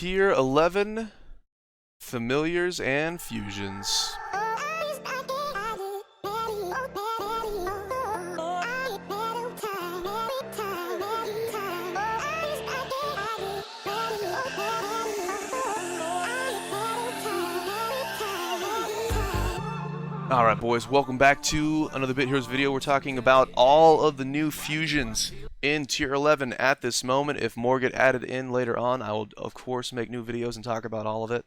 Tier 11 Familiars and Fusions. Alright boys, welcome back to another Bit Heroes video. We're talking about all of the new fusions in Tier 11 at this moment. If more get added in later on, I will of course make new videos and talk about all of it.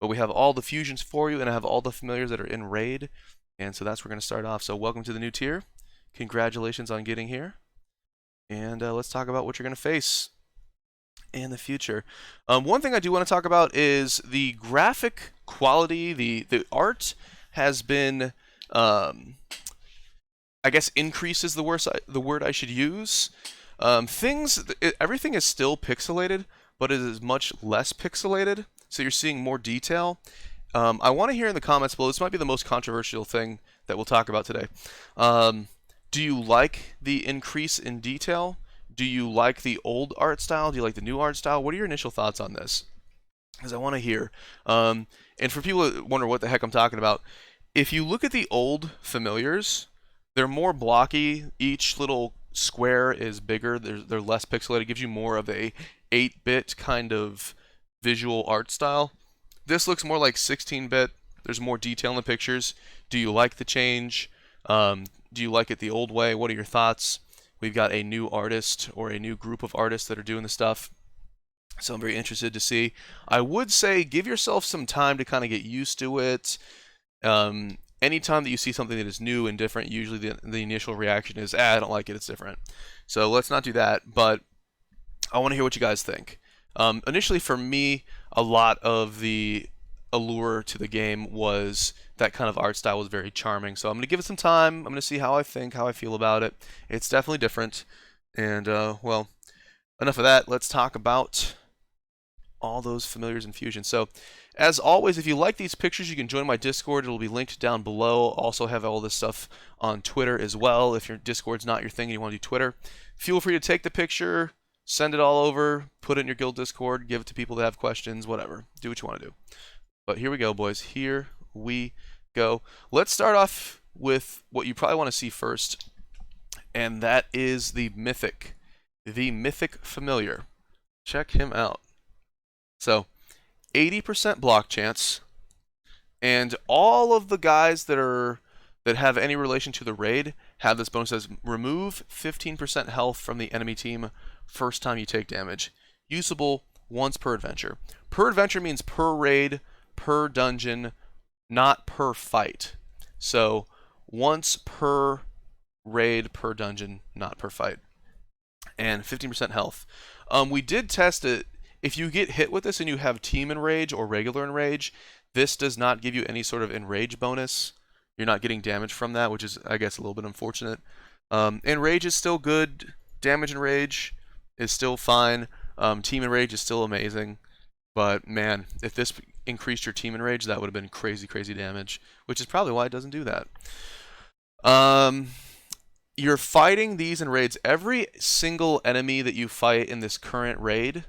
But we have all the fusions for you, and I have all the familiars that are in Raid. And so that's where we're going to start off. So welcome to the new tier. Congratulations on getting here. And let's talk about what you're going to face in the future. One thing I do want to talk about is the graphic quality, the art has been, I guess, increased is the word I should use. Everything is still pixelated, but it is much less pixelated, so you're seeing more detail. I want to hear in the comments below, this might be the most controversial thing that we'll talk about today. Do you like the increase in detail? Do you like the old art style? Do you like the new art style? What are your initial thoughts on this? Because I want to hear. And for people that wonder what the heck I'm talking about, if you look at the old familiars, they're more blocky. Each little square is bigger. They're less pixelated. It gives you more of a 8-bit kind of visual art style. This looks more like 16-bit. There's more detail in the pictures. Do you like the change? Do you like it the old way? What are your thoughts? We've got a new artist or a new group of artists that are doing the stuff. So I'm very interested to see. I would say give yourself some time to kind of get used to it. Anytime that you see something that is new and different, usually the initial reaction is, I don't like it, it's different. So let's not do that, but I want to hear what you guys think. Initially for me, a lot of the allure to the game was that kind of art style was very charming. So I'm going to give it some time. I'm going to see how I think, how I feel about it. It's definitely different. And, well, enough of that. Let's talk about all those familiars and fusions. So, as always, if you like these pictures, you can join my Discord. It'll be linked down below. Also have all this stuff on Twitter as well. If your Discord's not your thing and you want to do Twitter, feel free to take the picture, send it all over, put it in your guild Discord, give it to people that have questions, whatever. Do what you want to do. But here we go, boys. Here we go. Let's start off with what you probably want to see first, and that is the Mythic Familiar. Check him out. So, 80% block chance, and all of the guys that have any relation to the raid have this bonus as remove 15% health from the enemy team first time you take damage. Usable once per adventure. Per adventure means per raid, per dungeon, not per fight. So, once per raid, per dungeon, not per fight. And 15% health. We did test it. If you get hit with this and you have Team Enrage or Regular Enrage, this does not give you any sort of Enrage bonus. You're not getting damage from that, which is, I guess, a little bit unfortunate. Enrage is still good. Damage Enrage is still fine. Team Enrage is still amazing. But, man, if this increased your Team Enrage, that would have been crazy, crazy damage, which is probably why it doesn't do that. You're fighting these in raids. Every single enemy that you fight in this current raid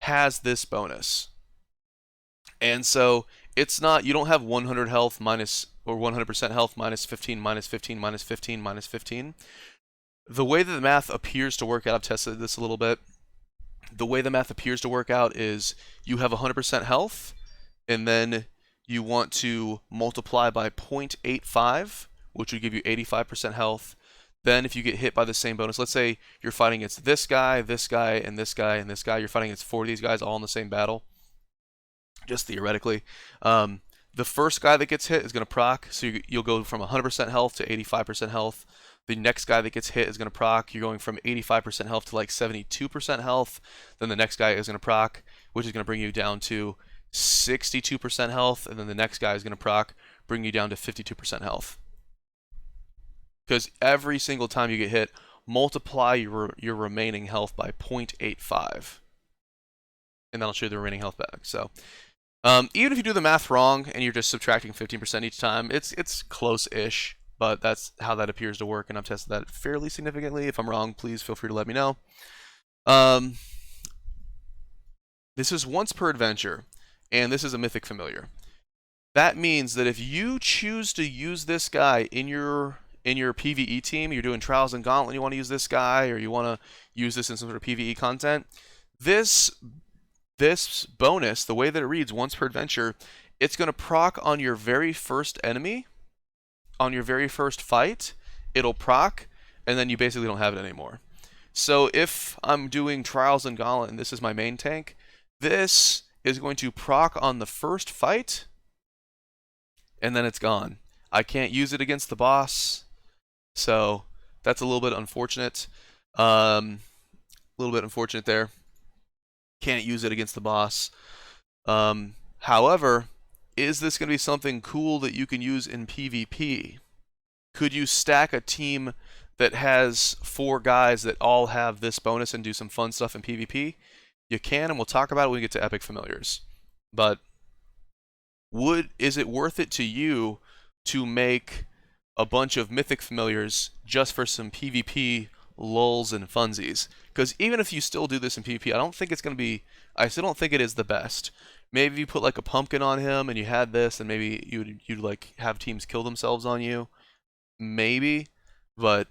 has this bonus. And so it's not, you don't have 100 health minus, or 100% health minus 15, minus 15, minus 15, minus 15. The way that the math appears to work out, I've tested this a little bit. The way the math appears to work out is you have 100% health, and then you want to multiply by 0.85, which would give you 85% health. Then if you get hit by the same bonus, let's say you're fighting against this guy, this guy, and this guy, and this guy. You're fighting against 4 of these guys all in the same battle, just theoretically. The first guy that gets hit is going to proc, so you'll go from 100% health to 85% health. The next guy that gets hit is going to proc. You're going from 85% health to like 72% health. Then the next guy is going to proc, which is going to bring you down to 62% health. And then the next guy is going to proc, bring you down to 52% health. Because every single time you get hit, multiply your remaining health by 0.85. And that'll show you the remaining health back. So, even if you do the math wrong and you're just subtracting 15% each time, it's close-ish. But that's how that appears to work, and I've tested that fairly significantly. If I'm wrong, please feel free to let me know. This is once per adventure, and this is a Mythic Familiar. That means that if you choose to use this guy in your PvE team, you're doing Trials and Gauntlet, you want to use this guy, or you want to use this in some sort of PvE content, this bonus, the way that it reads, once per adventure, it's going to proc on your very first enemy, on your very first fight. It'll proc, and then you basically don't have it anymore. So if I'm doing Trials and Gauntlet and this is my main tank, this is going to proc on the first fight, and then it's gone. I can't use it against the boss, so that's a little bit unfortunate. A little bit unfortunate there. Can't use it against the boss. However, is this going to be something cool that you can use in PvP? Could you stack a team that has 4 guys that all have this bonus and do some fun stuff in PvP? You can, and we'll talk about it when we get to Epic Familiars. But is it worth it to you to make a bunch of Mythic Familiars just for some PvP lulls and funsies? Because even if you still do this in PvP, I still don't think it is the best. Maybe you put like a pumpkin on him and you had this, and maybe you'd like have teams kill themselves on you. Maybe, but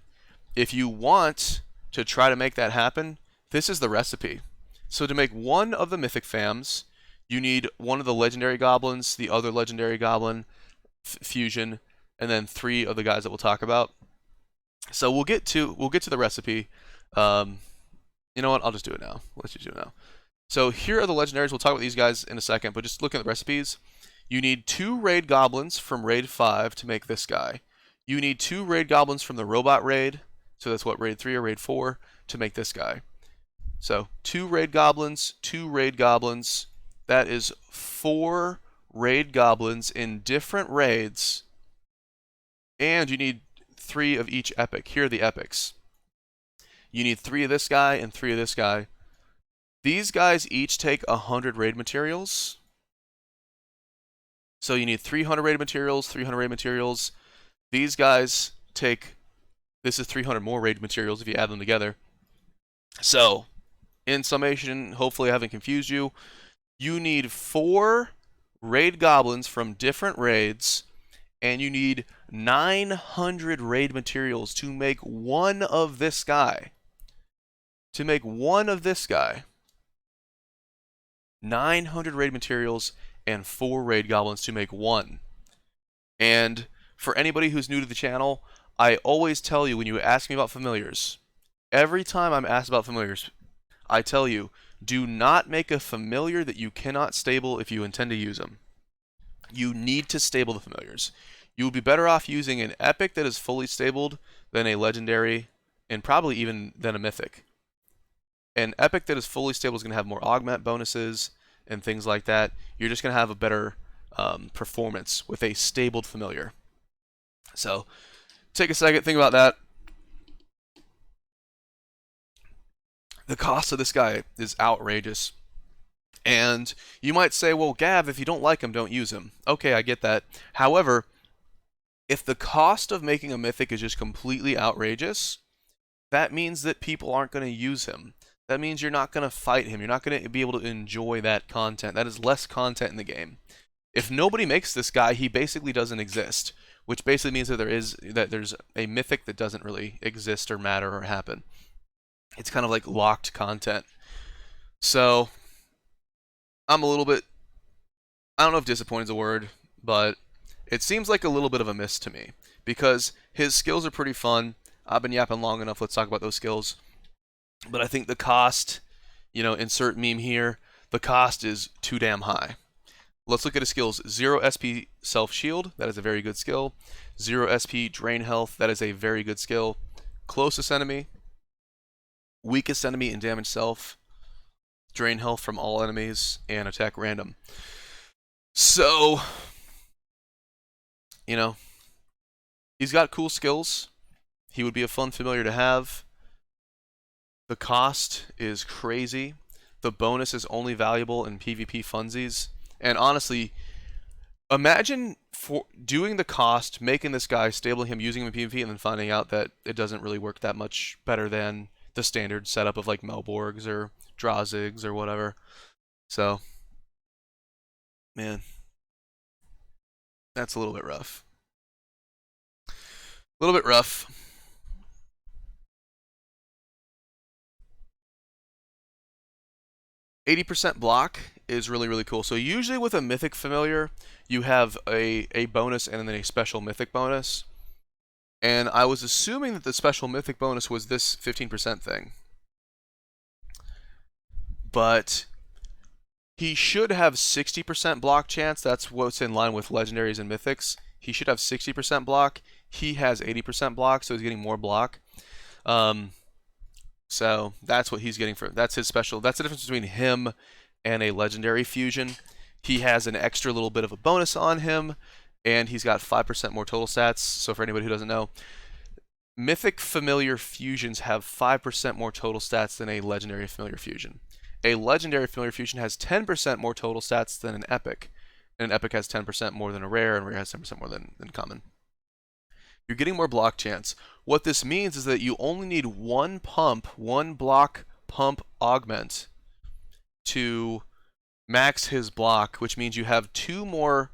if you want to try to make that happen, this is the recipe. So to make one of the Mythic Fams, you need one of the Legendary Goblins, the other Legendary Goblin fusion, and then 3 of the guys that we'll talk about. So we'll get to the recipe. You know what? I'll just do it now. Let's just do it now. So here are the Legendaries. We'll talk about these guys in a second, but just looking at the recipes, you need 2 Raid Goblins from Raid 5 to make this guy. You need 2 Raid Goblins from the Robot Raid, so that's what, Raid 3 or Raid 4, to make this guy. So 2 Raid Goblins, 2 Raid Goblins. That is 4 Raid Goblins in different raids. And you need 3 of each epic. Here are the epics. You need 3 of this guy and 3 of this guy. These guys each take 100 raid materials. So you need 300 raid materials, 300 raid materials. These guys take, this is 300 more raid materials if you add them together. So, in summation, hopefully I haven't confused you, you need 4 Raid Goblins from different raids, and you need 900 raid materials to make one of this guy. To make one of this guy. 900 raid materials and 4 Raid Goblins to make one. And for anybody who's new to the channel, I always tell you when you ask me about familiars, every time I'm asked about familiars, I tell you, do not make a familiar that you cannot stable if you intend to use them. You need to stable the familiars. You would be better off using an epic that is fully stabled than a legendary, and probably even than a mythic. An epic that is fully stable is going to have more augment bonuses and things like that. You're just going to have a better performance with a stabled familiar. So, take a second, think about that. The cost of this guy is outrageous. And you might say, well, Gav, if you don't like him, don't use him. Okay, I get that. However, if the cost of making a mythic is just completely outrageous, that means that people aren't going to use him. That means you're not going to fight him. You're not going to be able to enjoy that content. That is less content in the game. If nobody makes this guy, he basically doesn't exist, which basically means that there's a mythic that doesn't really exist or matter or happen. It's kind of like locked content. So I'm a little bit, I don't know if disappointed is a word, but it seems like a little bit of a miss to me because his skills are pretty fun. I've been yapping long enough. Let's talk about those skills. But I think the cost, insert meme here, the cost is too damn high. Let's look at his skills. 0 SP self-shield, that is a very good skill. 0 SP drain health, that is a very good skill. Closest enemy, weakest enemy in damage self, drain health from all enemies, and attack random. So, he's got cool skills. He would be a fun familiar to have. The cost is crazy. The bonus is only valuable in PvP funsies. And honestly, imagine for doing the cost, making this guy, stabling him, using him in PvP, and then finding out that it doesn't really work that much better than the standard setup of like Melborgs or Drazigs or whatever. So, man, that's a little bit rough. A little bit rough. %80 block is really, really cool. So usually with a Mythic Familiar, you have a bonus and then a special Mythic bonus. And I was assuming that the special Mythic bonus was this 15% thing. But he should have 60% block chance. That's what's in line with Legendaries and Mythics. He should have 60% block. He has 80% block, so he's getting more block. So that's what he's getting for. That's his special. That's the difference between him and a Legendary fusion. He has an extra little bit of a bonus on him, and he's got 5% more total stats. So for anybody who doesn't know, Mythic Familiar fusions have 5% more total stats than a Legendary Familiar fusion. A Legendary Familiar fusion has 10% more total stats than an Epic. And an Epic has 10% more than a Rare, and Rare has 10% more than Common. You're getting more block chance. What this means is that you only need one block pump augment to max his block, which means you have 2 more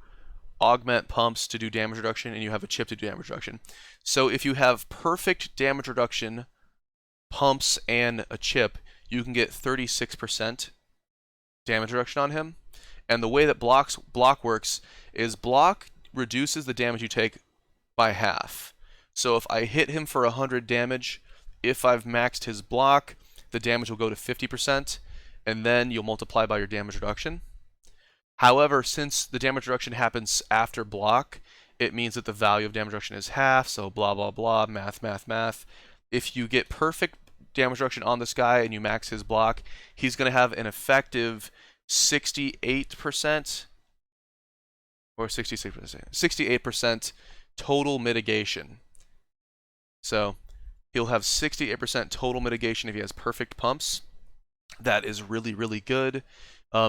augment pumps to do damage reduction, and you have a chip to do damage reduction. So if you have perfect damage reduction, pumps, and a chip, you can get 36% damage reduction on him. And the way that block works is block reduces the damage you take by half. So if I hit him for 100 damage, if I've maxed his block, the damage will go to 50%, and then you'll multiply by your damage reduction. However, since the damage reduction happens after block, it means that the value of damage reduction is half, so blah, blah, blah, math, math, math. If you get perfect damage reduction on this guy and you max his block, he's going to have an effective 68% or 68% total mitigation. So he'll have 68% total mitigation if he has perfect pumps. That is really, really good.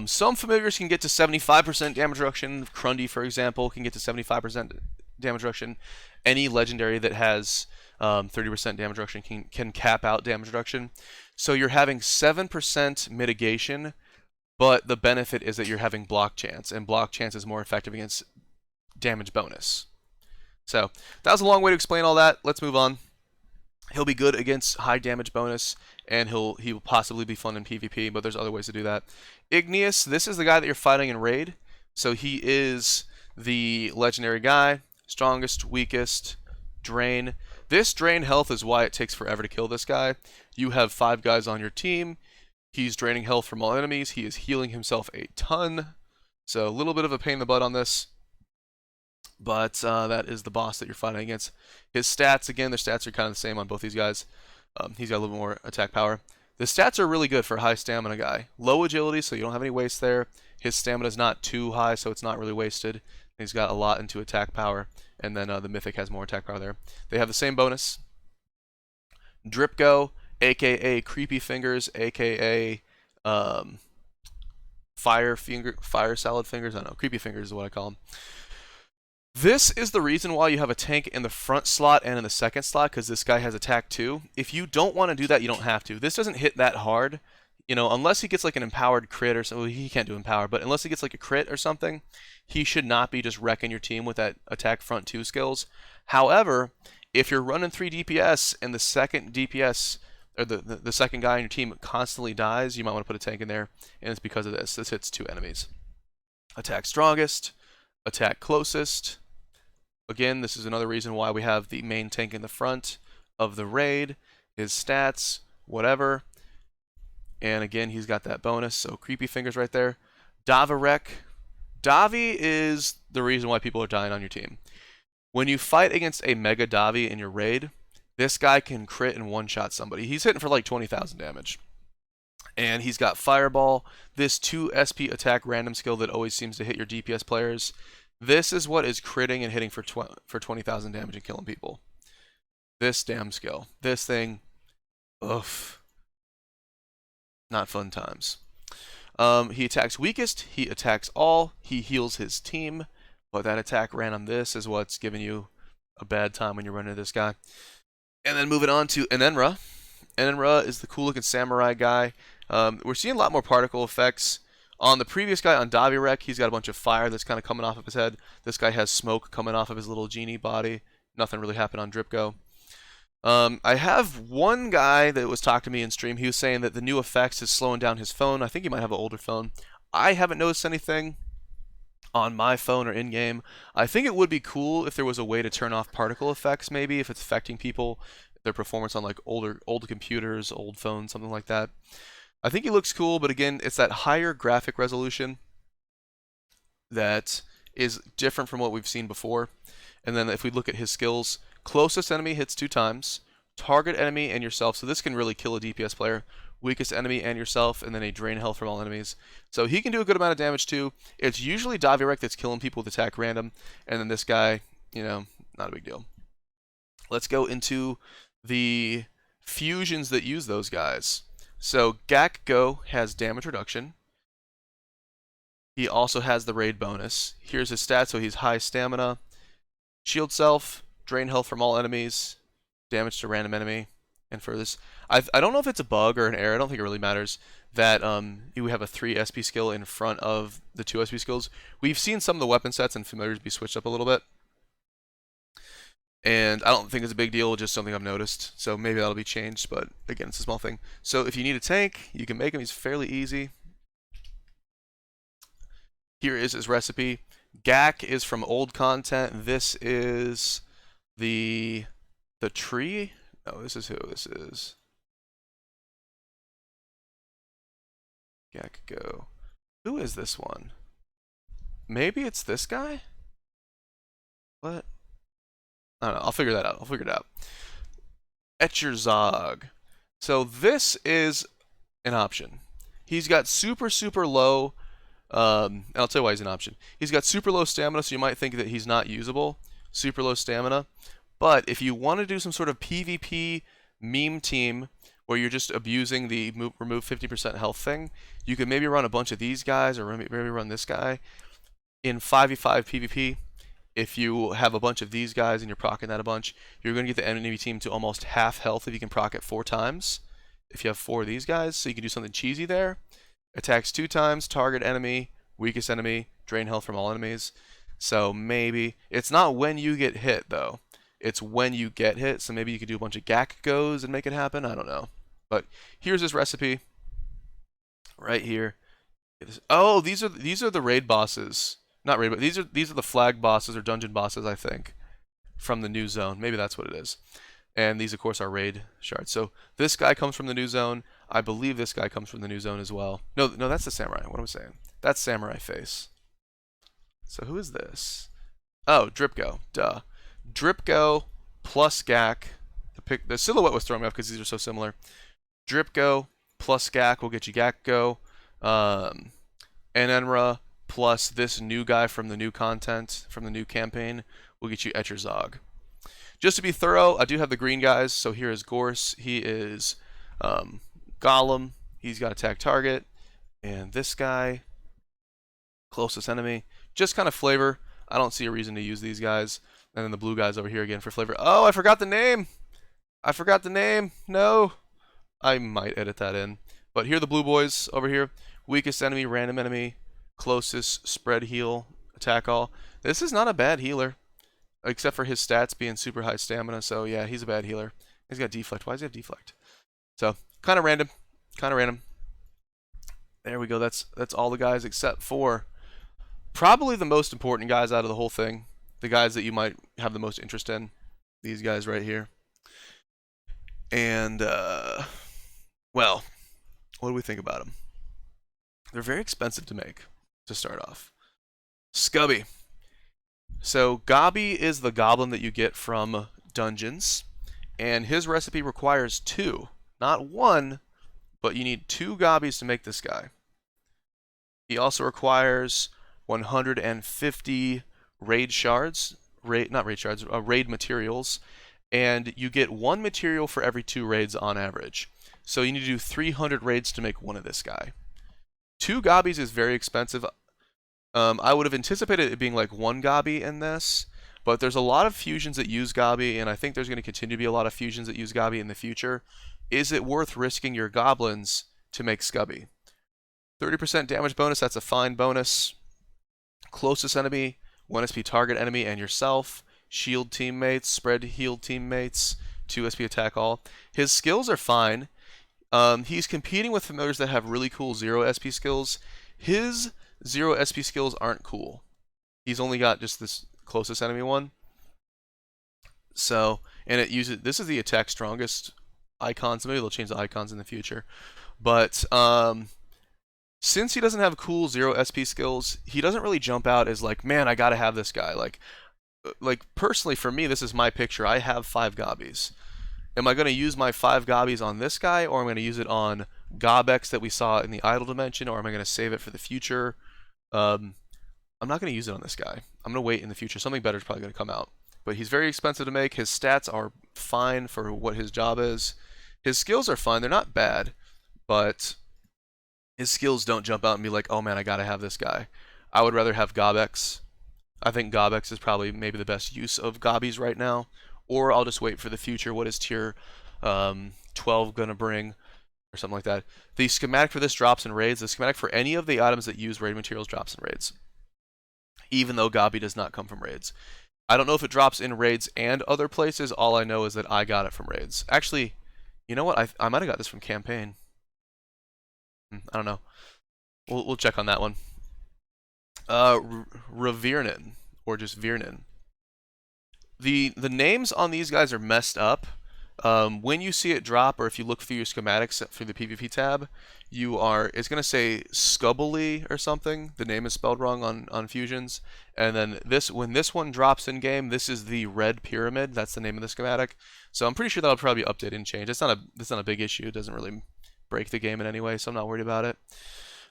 Some familiars can get to 75% damage reduction. Crundy, for example, can get to 75% damage reduction. Any legendary that has 30% damage reduction can cap out damage reduction. So you're having 7% mitigation, but the benefit is that you're having block chance, and block chance is more effective against damage bonus. So that was a long way to explain all that. Let's move on. He'll be good against high damage bonus, and he will possibly be fun in PvP, but there's other ways to do that. Igneous, this is the guy that you're fighting in raid. So he is the legendary guy. Strongest, weakest, drain. This drain health is why it takes forever to kill this guy. You have 5 guys on your team. He's draining health from all enemies. He is healing himself a ton. So a little bit of a pain in the butt on this. But that is the boss that you're fighting against. His stats, again, their stats are kind of the same on both these guys. He's got a little more attack power. The stats are really good for a high stamina guy. Low agility, so you don't have any waste there. His stamina is not too high, so it's not really wasted. He's got a lot into attack power. And then the Mythic has more attack power there. They have the same bonus. Drip Go, a.k.a. Creepy Fingers, a.k.a. Fire Salad Fingers. I don't know. Creepy Fingers is what I call them. This is the reason why you have a tank in the front slot and in the second slot, because this guy has attack too. If you don't want to do that, you don't have to. This doesn't hit that hard, you know, unless he gets like an empowered crit or something. Well, he can't do empower, but unless he gets like a crit or something, he should not be just wrecking your team with that attack front 2 skills. However, if you're running 3 DPS and the second DPS or the second guy on your team constantly dies, you might want to put a tank in there, and it's because of this. This hits 2 enemies. Attack strongest, attack closest. Again, this is another reason why we have the main tank in the front of the raid. His stats, whatever. And again, he's got that bonus, so Creepy Fingers right there. Davirek. Davi is the reason why people are dying on your team. When you fight against a Mega Davi in your raid, this guy can crit and one-shot somebody. He's hitting for like 20,000 damage. And he's got Fireball, this 2 SP attack random skill that always seems to hit your DPS players. This is what is critting and hitting for 20,000 damage and killing people. This damn skill. This thing, oof. Not fun times. He attacks weakest, he attacks all, he heals his team, but that attack ran on this is what's giving you a bad time when you're running into this guy. And then moving on to Enenra. Enenra is the cool looking samurai guy. We're seeing a lot more particle effects On the previous guy, on Gavx, he's got a bunch of fire that's kind of coming off of his head. This guy has smoke coming off of his little genie body. Nothing really happened on Dripko. I have one guy that was talking to me in stream. He was saying that the new effects is slowing down his phone. I think he might have an older phone. I haven't noticed anything on my phone or in-game. I think it would be cool if there was a way to turn off particle effects, maybe, if it's affecting people, their performance on like old computers, old phones, something like that. I think he looks cool, but again, it's that higher graphic resolution that is different from what we've seen before. And then if we look at his skills, closest enemy hits 2 times, target enemy and yourself, so this can really kill a DPS player, weakest enemy and yourself, and then a drain health from all enemies. So he can do a good amount of damage too. It's usually Gavx that's killing people with attack random, and then this guy, you know, not a big deal. Let's go into the fusions that use those guys. So Gakgo has damage reduction. He also has the raid bonus. Here's his stats, so he's high stamina, shield self, drain health from all enemies, damage to random enemy. And for this, I don't know if it's a bug or an error, I don't think it really matters, that you have a 3 SP skill in front of the 2 SP skills. We've seen some of the weapon sets and familiars be switched up a little bit. And I don't think it's a big deal, just something I've noticed. So maybe that'll be changed, but again, it's a small thing. So if you need a tank, you can make him. He's fairly easy. Here is his recipe. Gak is from old content. This is the tree. No, this is who this is. Gakgo. Who is this one? Maybe it's this guy? What? I don't know. I'll figure that out. I'll figure it out. Echerzog. So this is an option. He's got super low. I'll tell you why he's an option. He's got super low stamina, so you might think that he's not usable. Super low stamina. But if you want to do some sort of PvP meme team where you're just abusing the remove 50% health thing, you could maybe run a bunch of these guys or maybe run this guy in 5v5 PvP. If you have a bunch of these guys and you're proccing that a bunch, you're going to get the enemy team to almost half health if you can proc it 4 times. If you have 4 of these guys, so you can do something cheesy there. Attacks 2 times, target enemy, weakest enemy, drain health from all enemies. So maybe, it's not when you get hit though. It's when you get hit, so maybe you could do a bunch of Gakgos and make it happen, I don't know. But here's his recipe. Right here. Oh, these are the raid bosses. Not raid, but these are the flag bosses or dungeon bosses, I think, from the new zone. Maybe that's what it is. And these, of course, are raid shards. So this guy comes from the new zone. I believe this guy comes from the new zone as well. No, that's the samurai. What am I saying? That's samurai face. So who is this? Oh, Dripko. Duh. Dripko plus Gak. The silhouette was throwing me off because these are so similar. Dripko plus Gak will get you Gakgo. Enenra plus this new guy from the new content, from the new campaign, will get you Echerzog. Just to be thorough, I do have the green guys. So here is Gorse. He is Golem. He's got attack target. And this guy, closest enemy. Just kind of flavor. I don't see a reason to use these guys. And then the blue guys over here again for flavor. Oh, I forgot the name. I forgot the name. No. I might edit that in. But here are the blue boys over here. Weakest enemy, random enemy, closest, spread heal, attack all. This is not a bad healer. Except for his stats being super high stamina. So yeah, he's a bad healer. He's got deflect. Why does he have deflect? So kind of random. Kind of random. There we go. That's all the guys except for probably the most important guys out of the whole thing. The guys that you might have the most interest in. These guys right here. And well, what do we think about them? They're very expensive to make to start off. Scubby. So Gobby is the goblin that you get from dungeons, and his recipe requires 2, not 1, but you need 2 Gobbies to make this guy. He also requires 150 raid shards, raid materials, and you get 1 material for every 2 raids on average. So you need to do 300 raids to make 1 of this guy. 2 Gobbies is very expensive. I would have anticipated it being like 1 Gobby in this, but there's a lot of fusions that use Gobby, and I think there's going to continue to be a lot of fusions that use Gobby in the future. Is it worth risking your goblins to make Scubby? 30% damage bonus, that's a fine bonus. Closest enemy, 1 SP target enemy and yourself. Shield teammates, spread healed teammates, 2 SP attack all. His skills are fine. He's competing with familiars that have really cool 0 SP skills. His 0 SP skills aren't cool. He's only got just this closest enemy one. So, and it uses, this is the attack strongest icons. Maybe they'll change the icons in the future. But since he doesn't have cool 0 SP skills, he doesn't really jump out as like, man, I gotta have this guy. Like personally for me, this is my picture. I have 5 Gobbies. Am I going to use my 5 Gobbies on this guy, or am I going to use it on Gavx that we saw in the idle dimension, or am I going to save it for the future? I'm not going to use it on this guy. I'm going to wait in the future. Something better is probably going to come out. But he's very expensive to make. His stats are fine for what his job is. His skills are fine. They're not bad, but his skills don't jump out and be like, oh man, I got to have this guy. I would rather have Gavx. I think Gavx is probably maybe the best use of Gobbies right now. Or I'll just wait for the future. What is tier 12 going to bring? Or something like that. The schematic for this drops in raids. The schematic for any of the items that use raid materials drops in raids. Even though Gobby does not come from raids. I don't know if it drops in raids and other places. All I know is that I got it from raids. Actually, you know what? I might have got this from campaign. I don't know. We'll check on that one. Revirnin. Or just Virnin. The names on these guys are messed up. When you see it drop, or if you look through your schematics through the PvP tab, it's going to say Scubbly or something. The name is spelled wrong on fusions. And then when this one drops in game, this is the red pyramid. That's the name of the schematic. So I'm pretty sure that'll probably be updated and changed. It's not a big issue. It doesn't really break the game in any way, so I'm not worried about it.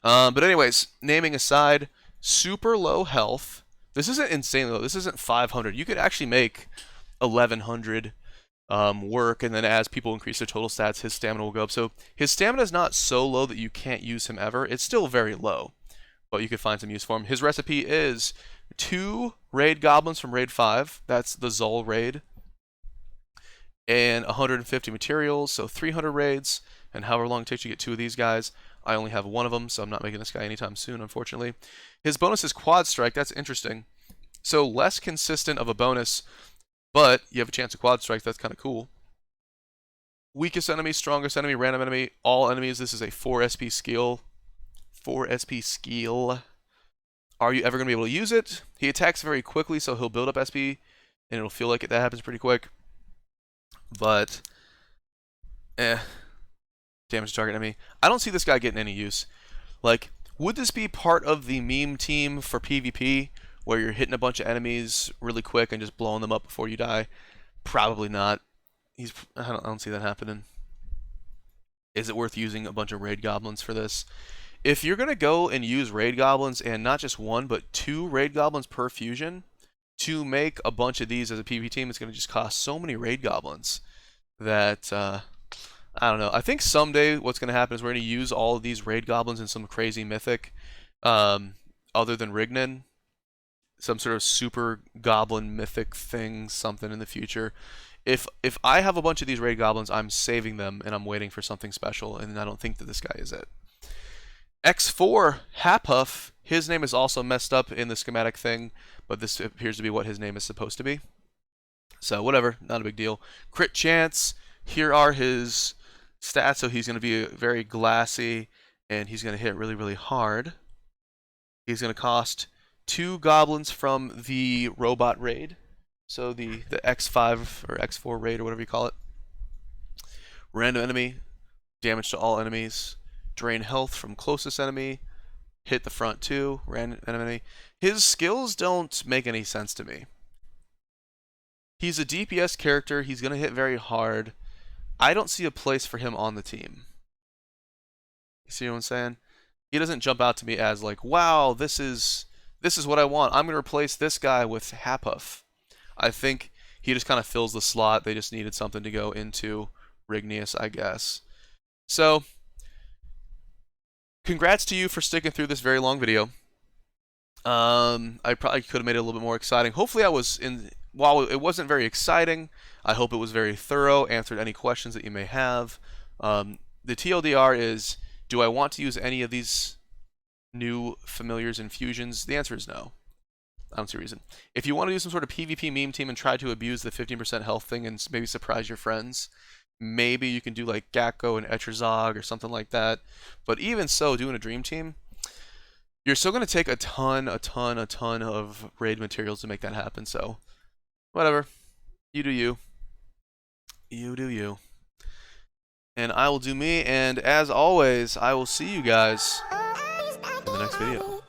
But anyways, naming aside, super low health. This isn't insanely low. This isn't 500. You could actually make 1100 work, and then as people increase their total stats, his stamina will go up. So his stamina is not so low that you can't use him ever. It's still very low, but you could find some use for him. His recipe is 2 raid goblins from raid 5. That's the Zol raid. And 150 materials, so 300 raids, and however long it takes you to get 2 of these guys. I only have 1 of them, so I'm not making this guy anytime soon, unfortunately. His bonus is Quad Strike. That's interesting. So less consistent of a bonus, but you have a chance to Quad Strike. That's kind of cool. Weakest enemy, strongest enemy, random enemy, all enemies. This is a 4 SP skill. 4 SP skill. Are you ever going to be able to use it? He attacks very quickly, so he'll build up SP, and it'll feel like that happens pretty quick. But, damage to target enemy. I don't see this guy getting any use. Like, would this be part of the meme team for PvP, where you're hitting a bunch of enemies really quick and just blowing them up before you die? Probably not. I don't see that happening. Is it worth using a bunch of raid goblins for this? If you're going to go and use raid goblins, and not just 1, but 2 raid goblins per fusion, to make a bunch of these as a PvP team, it's going to just cost so many raid goblins that, I don't know. I think someday what's going to happen is we're going to use all of these raid goblins in some crazy mythic, other than Rignan. Some sort of super goblin mythic thing, something in the future. If I have a bunch of these raid goblins, I'm saving them and I'm waiting for something special, and I don't think that this guy is it. X4 Hapuff, his name is also messed up in the schematic thing, but this appears to be what his name is supposed to be. So whatever, not a big deal. Crit chance, here are his stats. So he's going to be very glassy, and he's going to hit really, really hard. He's going to cost 2 goblins from the robot raid. So the X5 or X4 raid or whatever you call it. Random enemy, damage to all enemies. Drain health from closest enemy. Hit the front 2, random enemy. His skills don't make any sense to me. He's a DPS character. He's going to hit very hard. I don't see a place for him on the team. You see what I'm saying? He doesn't jump out to me as like, wow, this is what I want. I'm going to replace this guy with Hapuff. I think he just kind of fills the slot. They just needed something to go into Igneous, I guess. So, congrats to you for sticking through this very long video. I probably could have made it a little bit more exciting. Hopefully while it wasn't very exciting, I hope it was very thorough, answered any questions that you may have. The TLDR is, do I want to use any of these new familiars and fusions? The answer is no. I don't see a reason. If you want to do some sort of PvP meme team and try to abuse the 15% health thing and maybe surprise your friends, maybe you can do like Gakko and Etrezog or something like that. But even so, doing a dream team, you're still going to take a ton of raid materials to make that happen. So, whatever. You do you. You do you. And I will do me. And as always, I will see you guys in the next video.